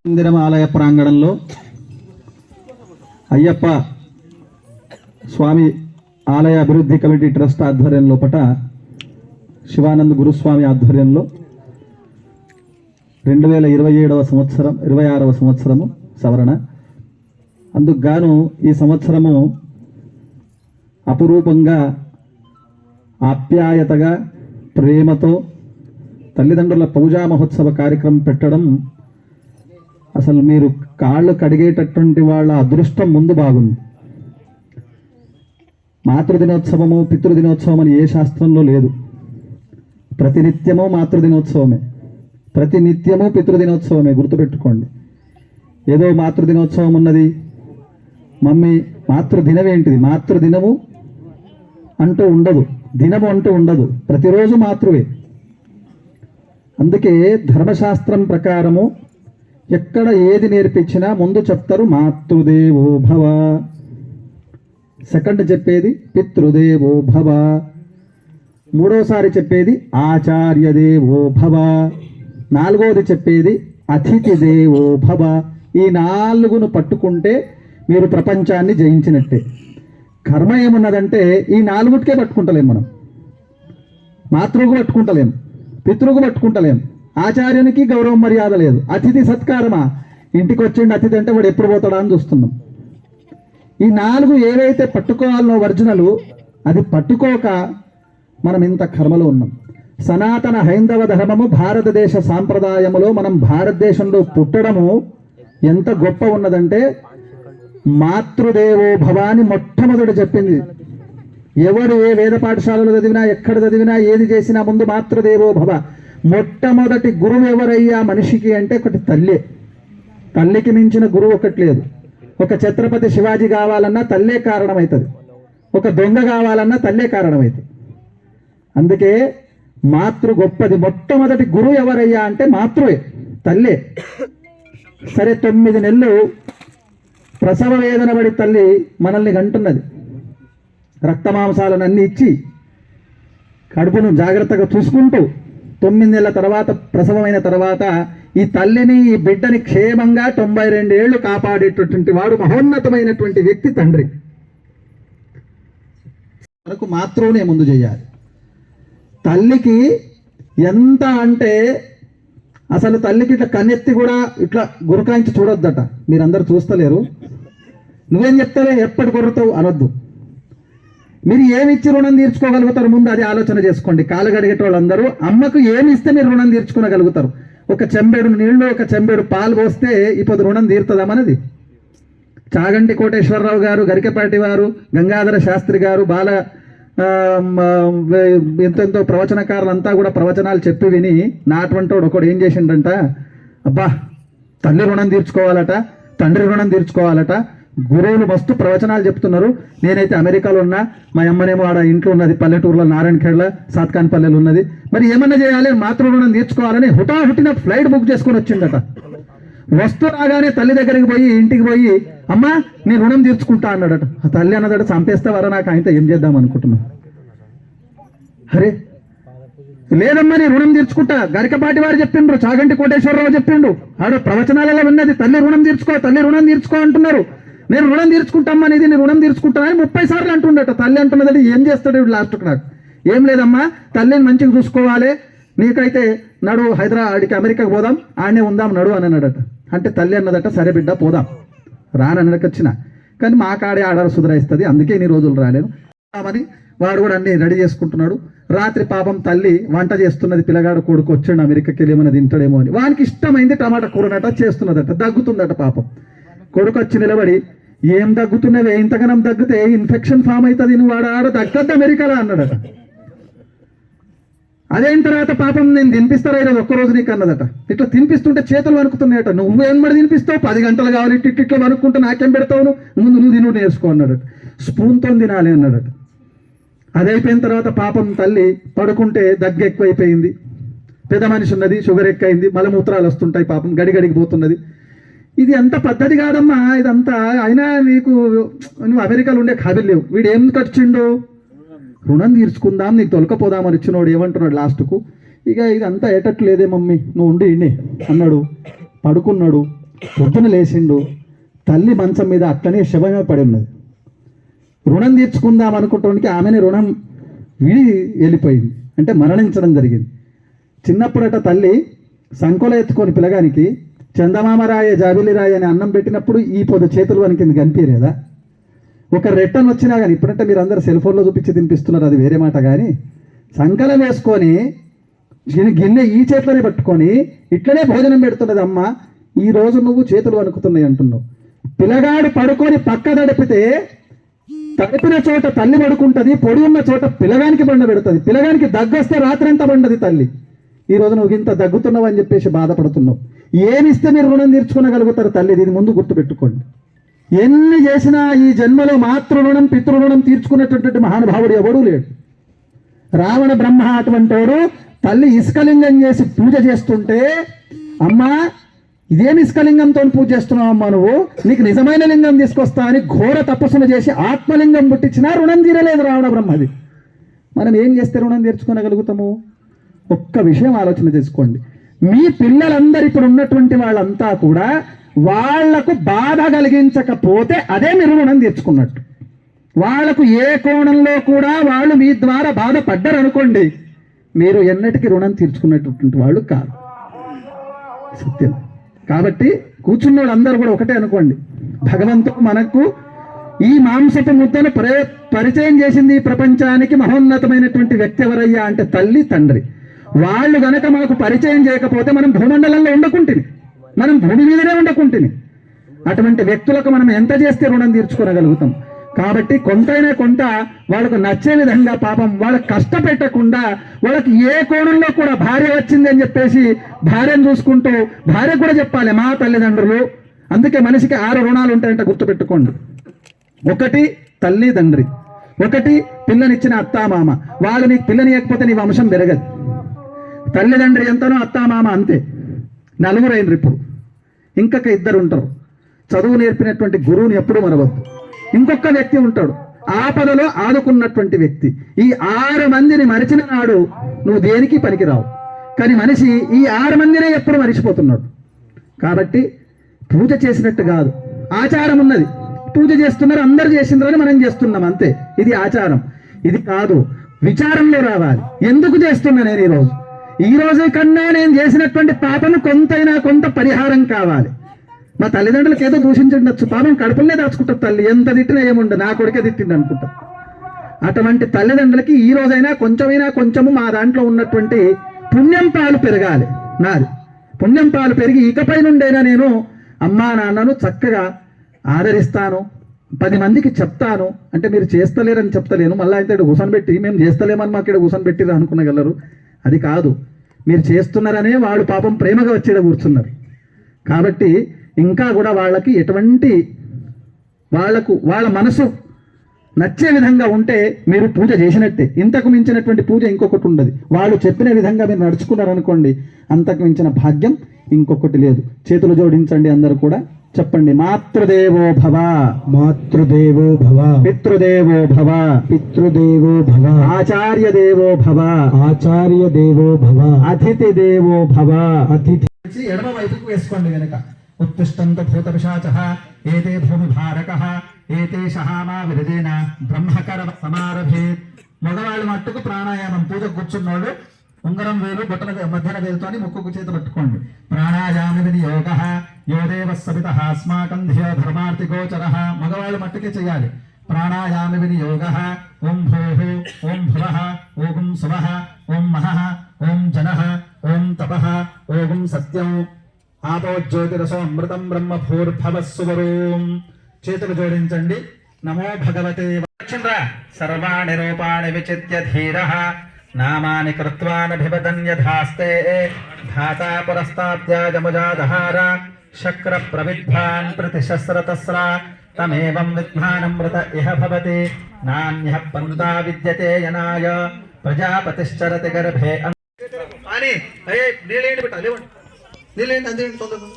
మందిరం ఆలయ ప్రాంగణంలో అయ్యప్ప స్వామి ఆలయ అభివృద్ధి కమిటీ ట్రస్ట్ ఆధ్వర్యంలో శివానంద్ గురుస్వామి ఆధ్వర్యంలో 2027వ సంవత్సరం 26వ సంవత్సరము సవరణ. అందుకు గాను ఈ సంవత్సరము అపురూపంగా ఆప్యాయతగా ప్రేమతో తల్లిదండ్రుల పూజా మహోత్సవ కార్యక్రమం పెట్టడం అసలు మీరు కాళ్ళు కడిగేటటువంటి వాళ్ళ అదృష్టం ముందు బాగుంది. మాతృదినోత్సవము పితృదినోత్సవం అని ఏ శాస్త్రంలో లేదు. ప్రతినిత్యము మాతృదినోత్సవమే, ప్రతినిత్యము పితృదినోత్సవమే. గుర్తుపెట్టుకోండి. ఏదో మాతృదినోత్సవం ఉన్నది, మమ్మీ మాతృదినం ఏంటిది? మాతృదినము అంటూ ఉండదు, దినము అంటూ ఉండదు, ప్రతిరోజు మాతృవే. అందుకే ధర్మశాస్త్రం ప్రకారము ఎక్కడ ఏది నేర్పించినా ముందు చెప్తారు మాతృదేవో భవ, సెకండ్ చెప్పేది పితృదేవో భవ, మూడోసారి చెప్పేది ఆచార్యదేవో భవ, నాలుగోది చెప్పేది అతిథి దేవో భవ. ఈ 4ను పట్టుకుంటే మీరు ప్రపంచాన్ని జయించినట్టే. కర్మ ఏమున్నదంటే ఈ 4కే పట్టుకుంటలేం మనం. మాతృకు పట్టుకుంటలేం, పితృకు పట్టుకుంటలేం, ఆచార్యునికి గౌరవం మర్యాద లేదు, అతిథి సత్కారమా, ఇంటికి వచ్చిండి అతిథి అంటే వాడు ఎప్పుడు పోతాడా అని చూస్తున్నాం. ఈ 4 ఏవైతే పట్టుకోవాలనో వర్జనలు, అది పట్టుకోక మనం ఇంత కర్మలో ఉన్నాం. సనాతన హైందవ ధర్మము భారతదేశ సాంప్రదాయములో మనం భారతదేశంలో పుట్టడము ఎంత గొప్ప ఉన్నదంటే మాతృదేవో భవ అని మొట్టమొదటి చెప్పింది. ఎవరు ఏ వేద పాఠశాలలో చదివినా, ఎక్కడ చదివినా, ఏది చేసినా ముందు మాతృదేవో భవ. మొట్టమొదటి గురువు ఎవరయ్యా మనిషికి అంటే ఒకటి తల్లే. తల్లికి మించిన గురువు ఒకటి లేదు. ఒక ఛత్రపతి శివాజీ కావాలన్నా తల్లే కారణమవుతుంది, ఒక దొంగ కావాలన్నా తల్లే కారణమవుతుంది. అందుకే మాతృ గొప్పది. మొట్టమొదటి గురువు ఎవరయ్యా అంటే మాతృవే, తల్లే. సరే 9 నెలలు ప్రసవ వేదన పడి తల్లి మనల్ని గంటున్నది. రక్తమాంసాలను అన్ని ఇచ్చి కడుపును జాగ్రత్తగా చూసుకుంటూ 9 నెలల తర్వాత ప్రసవమైన తర్వాత ఈ తల్లిని ఈ బిడ్డని క్షేమంగా 92 ఏళ్ళు కాపాడేటటువంటి వాడు మహోన్నతమైనటువంటి వ్యక్తి తండ్రి. మనకు మాతృనే ముందు చేయాలి. తల్లికి ఎంత అంటే అసలు తల్లికి ఇట్లా కన్నెత్తి కూడా ఇట్లా గురకాయించి చూడొద్దట. మీరందరూ చూస్తలేరు, నువ్వేం చెప్తావే ఎప్పటి గుర్రతావు అనొద్దు. మీరు ఏమి ఇచ్చి రుణం తీర్చుకోగలుగుతారు ముందు అది ఆలోచన చేసుకోండి. కాలు గడిగేట వాళ్ళందరూ అమ్మకు ఏమి ఇస్తే మీరు రుణం తీర్చుకోగలుగుతారు. ఒక చెంబేడు నీళ్లు, ఒక చెంబేడు పాలు పోస్తే ఇప్పుడు రుణం తీరుతుందామన్నది. చాగంటి కోటేశ్వరరావు గారు, గరికపాటి వారు, గంగాధర శాస్త్రి గారు, బాల ఎంతెంతో ప్రవచనకారులంతా కూడా ప్రవచనాలు చెప్పి విని నాటువంటి వాడు ఒకడు ఏం చేసిండంట, అబ్బా తల్లి రుణం తీర్చుకోవాలట, తండ్రి రుణం తీర్చుకోవాలట, గురువులు మస్తు ప్రవచనాలు చెప్తున్నారు, నేనైతే అమెరికాలో ఉన్నా, మా అమ్మనేమో ఆడ ఇంట్లో ఉన్నది, పల్లెటూరులో నారాయణఖేడ్ల సాత్కాన్ పల్లెలు ఉన్నది, మరి ఏమన్నా చేయాలి మాతృ రుణం తీర్చుకోవాలని హుటాహుటిన ఫ్లైట్ బుక్ చేసుకొని వచ్చిండట. వస్తూ రాగానే తల్లి దగ్గరికి పోయి ఇంటికి పోయి అమ్మా నేను రుణం తీర్చుకుంటా అన్నాడట. ఆ తల్లి అన్నదట చంపేస్తావారా నాకు ఆయనతో ఏం చేద్దాం అనుకుంటున్నా. అరే లేదమ్మా నేను రుణం తీర్చుకుంటా, గరికపాటి వారు చెప్పిండ్రు, చాగంటి కోటేశ్వరరావు చెప్పిండు, ఆడ ప్రవచనాలలో ఉన్నది తల్లి రుణం తీర్చుకో, తల్లి రుణం తీర్చుకో అంటున్నారు. నేను రుణం తీర్చుకుంటామ్మా అనేది, నేను రుణం తీర్చుకుంటానని 30 సార్లు అంటుండట. తల్లి అంటున్నది ఏం చేస్తాడు లాస్ట్కి నాకు, ఏం లేదమ్మా తల్లిని మంచిగా చూసుకోవాలి, నీకైతే నడు హైదరాబాద్కి అమెరికాకి పోదాం, ఆడనే ఉందాం నడు అని అన్నాడట. అంటే తల్లి అన్నదట సరే బిడ్డ పోదాం రానన్నకి వచ్చిన, కానీ మా కాడే ఆడారు సుధరాయిస్తుంది, అందుకే ఇన్ని రోజులు రాలేను అని వాడు కూడా అన్ని రెడీ చేసుకుంటున్నాడు. రాత్రి పాపం తల్లి వంట చేస్తున్నది, పిల్లగాడు కొడుకు వచ్చాడు అమెరికాకి వెళ్ళి ఏమైనా తింటాడేమో అని. వానికి ఇష్టమైంది టమాటా కూరనట చేస్తున్నదట. దగ్గుతుందట పాపం. కొడుకు వచ్చి నిలబడి ఏం దగ్గుతున్నవే, ఇంతగానం దగ్గితే ఇన్ఫెక్షన్ ఫామ్ అవుతుంది, నువ్వు ఆడ దగ్గద్దు అమెరికాలో అన్నాడట. అదేం తర్వాత పాపం నేను తినిపిస్తారా ఈరోజు ఒక్కరోజు నీకు అన్నదట. ఇట్లా తినిపిస్తుంటే చేతులు వణుకుతున్నాయట. నువ్వేం మరి తినిపిస్తావు, 10 గంటలు కావాలి, ఇట్లా వణుక్కుంటే నాకేం పెడతావు, ముందు నువ్వు తిను నేర్చుకో అన్నాడట. స్పూన్తో తినాలి అన్నాడట. అది అయిపోయిన తర్వాత పాపం తల్లి పడుకుంటే దగ్గు ఎక్కువైపోయింది, పెద్ద మనిషి ఉన్నది, షుగర్ ఎక్కువైంది, మలమూత్రాలు వస్తుంటాయి, పాపం గడిగడికి పోతున్నది. ఇది అంత పద్ధతి కాదమ్మా ఇదంతా. అయినా నీకు నువ్వు అమెరికాలో ఉండే కాబిల్ లేవు, వీడు ఏం ఖర్చుండు, రుణం తీర్చుకుందాం నీకు తొలకపోదామని ఇచ్చినోడు ఏమంటున్నాడు లాస్ట్కు, ఇక ఇదంతా ఏటట్లేదే మమ్మీ నువ్వు ఉండి ఇన్ని అన్నాడు. పడుకున్నాడు. పొద్దున లేచిండు, తల్లి మంచం మీద అట్లనే శవమే పడి ఉన్నది. రుణం తీర్చుకుందాం అనుకుంటానికి ఆమెని రుణం విడి వెళ్ళిపోయింది, అంటే మరణించడం జరిగింది. చిన్నప్పుడట తల్లి సంకొల ఎత్తుకొని పిల్లగానికి చందమామరాయ జాబిలిరాయ అని అన్నం పెట్టినప్పుడు ఈ పొద్దు చేతులు అని కింద కనిపించలేదా? ఒక రెట్టను వచ్చినా కానీ, ఇప్పుడంటే మీరు అందరు సెల్ ఫోన్లో చూపించి తినిపిస్తున్నారు, అది వేరే మాట. కానీ సంకలం వేసుకొని గిన్నె ఈ చేతిలోనే పట్టుకొని ఇట్లనే భోజనం పెడుతున్నది అమ్మ. ఈ రోజు నువ్వు చేతులు వణుకుతున్నాయి అంటున్నావు. పిల్లగాడు పడుకొని పక్క తడిపితే తడిపిన చోట తల్లి పడుకుంటుంది, పొడి ఉన్న చోట పిల్లగానికి బండ పెడుతుంది. పిల్లగానికి దగ్గొస్తే రాత్రంతా బండది తల్లి. ఈరోజు నువ్వు ఇంత దగ్గుతున్నావు అని చెప్పేసి బాధపడుతున్నావు. ఏమిస్తే మీరు రుణం తీర్చుకోగలుగుతారు తల్లి? దీని ముందు గుర్తుపెట్టుకోండి. ఎన్ని చేసినా ఈ జన్మలో మాతృ రుణం పితృ రుణం తీర్చుకునేటటువంటి మహానుభావుడు ఎవడూ లేడు. రావణ బ్రహ్మ అటువంటి వాడు తల్లి ఇసుకలింగం చేసి పూజ చేస్తుంటే, అమ్మా ఇదేమి ఇసుకలింగంతో పూజ చేస్తున్నావు అమ్మా, నువ్వు నీకు నిజమైన లింగం తీసుకొస్తా అని ఘోర తపస్సును చేసి ఆత్మలింగం పుట్టించినా రుణం తీరలేదు రావణ బ్రహ్మది. మనం ఏం చేస్తే రుణం తీర్చుకోగలుగుతాము? ఒక్క విషయం ఆలోచన చేసుకోండి. మీ పిల్లలందరూ ఇప్పుడు ఉన్నటువంటి వాళ్ళంతా కూడా వాళ్లకు బాధ కలిగించకపోతే అదే మీరు రుణం తీర్చుకున్నట్టు. వాళ్లకు ఏ కోణంలో కూడా వాళ్ళు మీ ద్వారా బాధపడ్డారు అనుకోండి, మీరు ఎన్నటికీ రుణం తీర్చుకున్నటువంటి వాళ్ళు కాదు. సత్యం. కాబట్టి కూర్చున్న వాళ్ళందరూ కూడా ఒకటే అనుకోండి, భగవంతుడు మనకు ఈ మాంసపు ముద్దను పరిచయం చేసింది ఈ ప్రపంచానికి మహోన్నతమైనటువంటి వ్యక్తి ఎవరయ్యా అంటే తల్లి తండ్రి. వాళ్ళు గనక మనకు పరిచయం చేయకపోతే మనం భూమండలంలో ఉండకుంటుంది, మనం భూమి మీదనే ఉండకుంటుంది. అటువంటి వ్యక్తులకు మనం ఎంత చేస్తే రుణం తీర్చుకోగలుగుతాం? కాబట్టి కొంతైనా కొంత వాళ్ళకు నచ్చే విధంగా పాపం వాళ్ళకి కష్టపెట్టకుండా, వాళ్ళకి ఏ కోణంలో కూడా భార్య వచ్చింది అని చెప్పేసి భార్యను చూసుకుంటూ భార్య కూడా చెప్పాలి మా తల్లిదండ్రులు. అందుకే మనిషికి 6 రుణాలు ఉంటాయంట, గుర్తుపెట్టుకోండి. 1 తల్లి తండ్రి, 1 పిల్లనిచ్చిన అత్తామామ. వాళ్ళు నీకు పిల్లనియకపోతే నీ వంశం పెరగదు. తల్లిదండ్రి ఎంతనో అత్తామామ అంతే. 4 అయినరు ఇప్పుడు. ఇంకొక 2 ఉంటారు. చదువు నేర్పినటువంటి గురువుని ఎప్పుడూ మరవద్దు. ఇంకొక వ్యక్తి ఉంటాడు, ఆపదలో ఆదుకున్నటువంటి వ్యక్తి. ఈ 6 మందిని మరిచిన నాడు నువ్వు దేనికి పనికిరావు. కానీ మనిషి ఈ 6 మందినే ఎప్పుడు మరిచిపోతున్నాడు. కాబట్టి పూజ చేసినట్టు కాదు, ఆచారం ఉన్నది. పూజ చేస్తున్నారు, అందరు చేసిండ్రని మనం చేస్తున్నాం అంతే. ఇది ఆచారం. ఇది కాదు, విచారంలో రావాలి. ఎందుకు చేస్తున్నా నేను ఈ రోజు కన్నా నేను చేసినటువంటి పాపను కొంతైనా కొంత పరిహారం కావాలి. మా తల్లిదండ్రులకు ఏదో దూషించండొచ్చు, పాపం కడుపులనే దాచుకుంటారు తల్లి. ఎంత తిట్టినా ఏముండ, నా కొడుకే తిట్టిండు అనుకుంటా. అటువంటి తల్లిదండ్రులకి ఈ రోజైనా కొంచెము మా దాంట్లో ఉన్నటువంటి పుణ్యం పాలు పెరగాలి. నాది పుణ్యం పాలు పెరిగి ఇకపై నుండైనా నేను అమ్మా నాన్నను చక్కగా ఆదరిస్తాను, 10 మందికి చెప్తాను. అంటే మీరు చేస్తలేరని చెప్తలేను, మళ్ళీ అయితే కూసొని మేము చేస్తలేమని మాకు ఇక్కడ కూసొని పెట్టిరా అనుకునగలరు. అది కాదు, మీరు చేస్తున్నారనే వాళ్ళు పాపం ప్రేమగా వచ్చేలా కూర్చున్నారు. కాబట్టి ఇంకా కూడా వాళ్ళకి ఎటువంటి వాళ్ళ మనసు నచ్చే విధంగా ఉంటే మీరు పూజ చేసినట్టే. ఇంతకు మించినటువంటి పూజ ఇంకొకటి ఉండదు. వాళ్ళు చెప్పిన విధంగా మీరు నడుచుకున్నారనుకోండి, అంతకు మించిన భాగ్యం ఇంకొకటి లేదు. చేతులు జోడించండి, అందరూ కూడా చెప్పండి. మాతృదేవో భవ, మాతృదేవో భవ, పితృదేవో భవ, పితృదేవో భవ, ఆచార్య దేవో భవ, ఆచార్య దేవో భవ, అతిథి దేవో భవ. అతిథి ఎడమ వైపుకు వేసుకోండి. వెనక ఉత్తిష్టంత భూతపిశాచః ఏతే భూమి భారకః ఏతే సహామా విరజేన బ్రహ్మకర సమారభేత్. మగవాళ్ళు మట్టుకు ప్రాణాయామం. పూజ కూర్చున్నోళ్ళు ఉంగరం వేలు బొట్టన మధ్యన వేలుతో ముక్కుకు చేత పట్టుకోండి. ప్రాణాయామ వినియోగః యో దేవః సవితః అస్మాకం ధియో ధర్మార్థి గోచరః. మగవాళ్ళు మట్టుకే చేయాలి. ప్రాణాయామ వినియోగః ఓం భూః ఓం భువః ఓం సువః ఓం మహః ఓం జనః ఓం తపః ఓం సత్యం ఆపో జ్యోతిరసో అమృతం బ్రహ్మ భూర్భవస్సువరోం. చేతులు జోడించండి. నమో భగవతే సర్వాణి రూపాణి విచిత్య ధీరః నామాని కృత్వా నభివదన్యధాస్తే ధాతా పురస్తాద్యాజముజాదహార శక్ర ప్రవిద్భాన్ ప్రతిశస్రతస్ర తమేవం విద్వానమృత ఇహ భవతి నాన్యః పంతా విద్యతే యనాయ ప్రజాపతిశ్చరతి గర్భే. అని నీళ్ళేంటి బిడ్డ, లేవండి నీళ్ళేంటి, అందేంటి తొందరగా.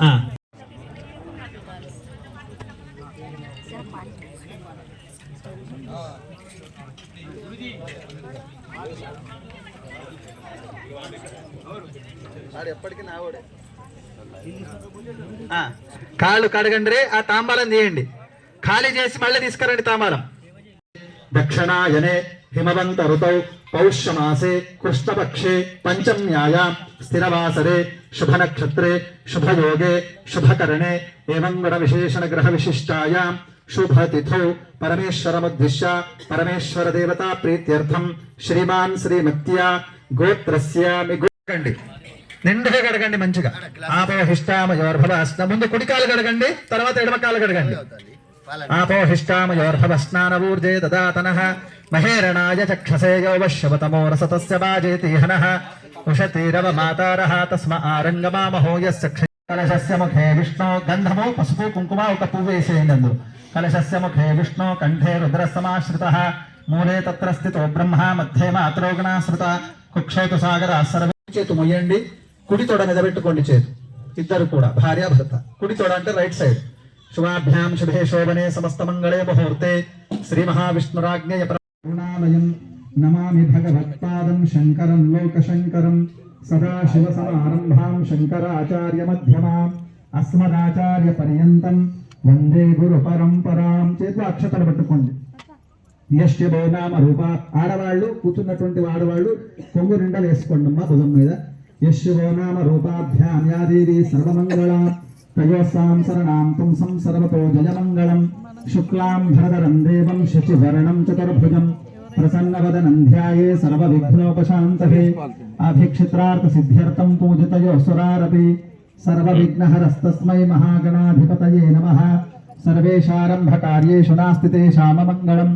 ఆ. కాళ్ళు కడగండి రే, ఆ తాంబాలం తీయండి, ఖాళీ చేసి మళ్ళీ తీసుకురండి తాంబాలం. దక్షిణాయనే హిమవంత ఋతౌ పౌష్యమాసే కృష్ణపక్షే పంచమ్యాయాం స్థిరవాసరే శుభనక్షత్రే శుభయోగే శుభకరణే ఏవం గుణ విశేషణ గ్రహ విశిష్టాయాం శుభతిథౌ పరమేశ్వరముద్దిశ్య పరమేశ్వర దేవతా ప్రీత్యర్థం శ్రీమాన్ శ్రీమత్యా గోత్రస్యామి గోకండి. నిండుగా కడగండి మంచిగా. ఆపోహిష్టామయోర్భవస్న, ముందు కుడికాలు కడగండి, తర్వాత ఎడమకాలు కడగండి. ఆపోహిష్టామయోర్భవ స్నానవూర్జే దదాతనః మహేరణాయ చక్షసే యౌవశ్యవతమో రసతస్య వాజేతి హనః ఉషతీరవ మాతారః తస్మ ఆరంగమామహో యస్య కలశస్య ముఖే విష్ణు గంధము పసుపు కుంకుమ ఒక పువ్వు వేసేయండి అందులో. కలశస్య ముఖే విష్ణు కంఠే రుద్రసమాశ్రితః మూలే తత్ర స్థితో బ్రహ్మ మధ్యే మాతరోగణాశ్రిత కుక్షేతు సాగర సర్వ. చేతు మొయ్యండి, కుడి తొడ మీద పెట్టుకోండి చేతు, ఇద్దరు కూడా భార్య భర్త. కుడి తొడ అంటే రైట్ సైడ్. శుభాభ్యాం శుభే శోభనే సమస్త మంగళే ముహూర్తే శ్రీ మహావిష్ణురాజ్ఞయ కరుణాలయం నమామి భగవత్పాదం శంకరం లోకశంకరం సదాశివ సమారంభాం శంకరాచార్య మధ్యమాం అస్మదాచార్య పర్యంతం వందే గురు పరంపరాం. చేతిలో అక్షతలు పట్టుకోండి. యశ్యభో నామ రూప, ఆడవాళ్ళు కూర్చున్నటువంటి ఆడవాళ్ళు కొంగు నిండా వేసుకోండి అమ్మా భుజం మీద. యశ్యభో నామ రూపాభ్యాం యా దేవి సర్వమంగళం తయోస్సాం శరణాం పుంసం సర్వతో జయమంగళం. శుక్లాం భరధరం దేవం శశివర్ణం చతుర్భుజం ప్రసన్నవదనం ధ్యాయే సర్వవిఘ్నోపశాంతయే. అభిక్షిత్రార్థ సిద్ధ్యర్థం పూజితయో సురారపి సర్వవిఘ్నహరస్తస్మై మహాగణాధిపతయే నమః. సర్వేషారంభ కార్యేషు నాస్తి తేషామమంగళం.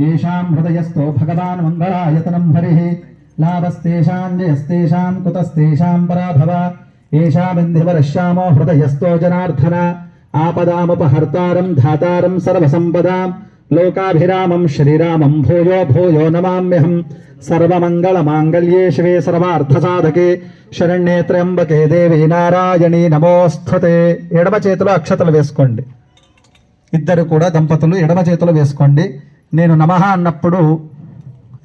येषां हृदयस्थो भगवान् मङ्गलायतनं हरिः लाभस्तेषां जयस्तेषां कुतस्तेषां पराभव. येषामिन्धिवरश्यामो हृदयस्थो जनार्दन आपदामुपहर्तारं धातारं सर्वसम्पदां लोकाभिरामं श्रीरामं भूयो भूयो नमाम्यहं. सर्वमङ्गलमाङ्गल्ये शिवे सर्वार्थसाधके शरण्ये त्र्यम्बके देवी नारायणी नमोऽस्तुते. ఎడమ చేతిలో అక్షతలు వేసుకోండి. ఇద్దరు కూడా దంపతులు ఎడమ చేతిలో వేసుకోండి. నేను నమః అన్నప్పుడు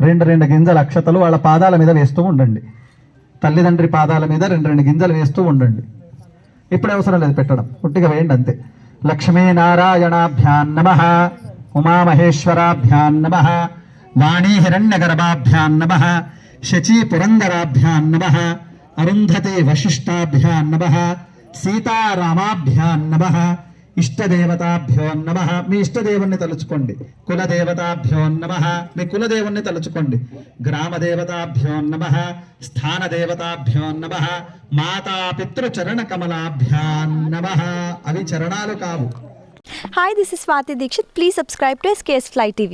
రెండు గింజల అక్షతలు వాళ్ళ పాదాల మీద వేస్తూ ఉండండి. తల్లిదండ్రి పాదాల మీద రెండు గింజలు వేస్తూ ఉండండి. ఇప్పుడు అవసరం లేదు పెట్టడం, పుట్టిగా వేయండి అంతే. లక్ష్మీనారాయణాభ్యాం నమః, ఉమామహేశ్వరాభ్యాం నమః, వాణీ హిరణ్యగర్భాభ్యాం నమః, శచీ పురందరాభ్యాం నమః, అరుంధతే వశిష్టాభ్యాం నమః, సీతారామాభ్యాం నమః, ఇష్టదేవతాభ్యో నమః. మీ ఇష్టదేవుణ్ణి తలుచుకోండి. కులదేవతాభ్యో నమః, మీ కులదేవుణ్ణి తలుచుకోండి. గ్రామదేవతాభ్యో నమః, స్థానదేవతాభ్యో నమః, మాతాపితృచరణ కమలాభ్యాం నమః. అవి చరణాలు కావు. Hi, this is Swati Dikshit. Please subscribe to SKS Fly TV.